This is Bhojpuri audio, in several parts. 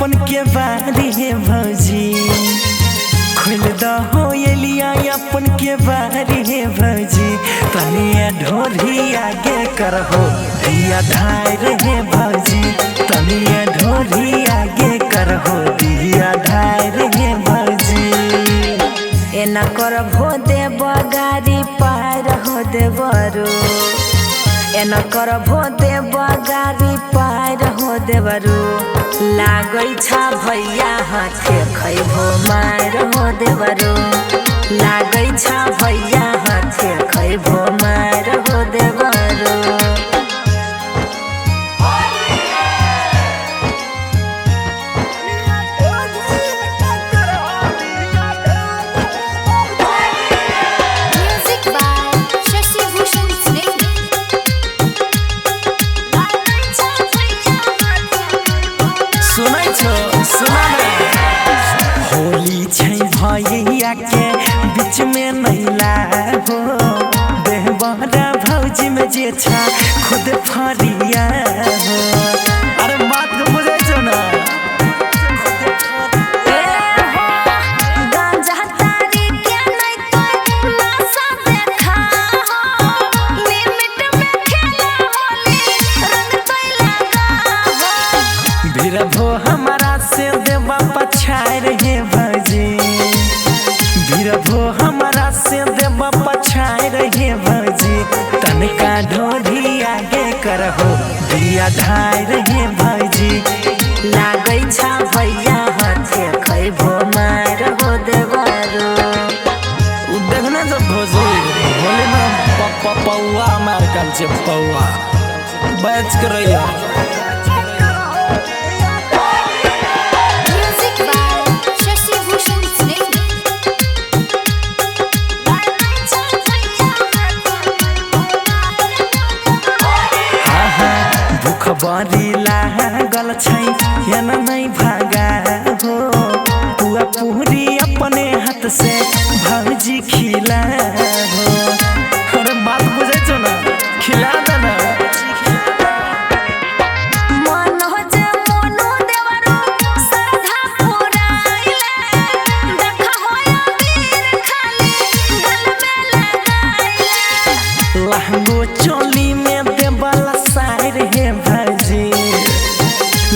अपन के बारी है भौजी, खोल दहो एलिया अपन के बारी है भौजी। तनिया ढोरी आगे करहो दिया धार है भौजी, तनिया ढोरी आगे करहो दिया धार है भौजी। एना करबो देब गाड़ी पार हो देबरो, एना करबो देब गाड़ी पार हो देबरो। लागै छ भैया हाथे खैबो मार हो देबरो, लागै छ भैया हाथे खैबो मार हो देबरो। होली छै भैया के बीच में नैला हो, देहबरा भौजी में जे छा खुद फरिया हो। अरे बात के बुझे छो ना, भो हमारा से देवा पछाड़ है भौजी, भो हमारा से देवा पछाड़ है भौजी। तनका ढोरी आगे करहो दिया धार है भौजी, लागै छ भैया हाथे खैबो मार हो देबरो। उ देखना जब भौजी बोले ना पौआ मार कल से पौआ बैच कर रही है। खबरी लागल छै एना नहीं भागा हो, पुआ पूरी अपने हाथ से भौजी खिला हो। अरे बात बुझे छो ना, खिला दे ना। लहंगो चोली में देबला साइर है भौजी,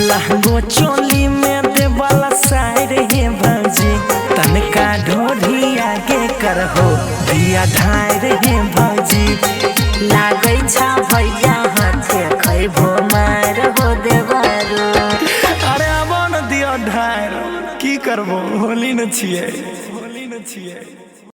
लहंगो चोली में देबला साइर है भौजी। तनका ढोरी आगे करहो दिया धार है भौजी, लागै छ भैया हाथे खैबो मार हो देबरो। अरे अब न दिया धार की करबो, होली न छिए, होली न छिए।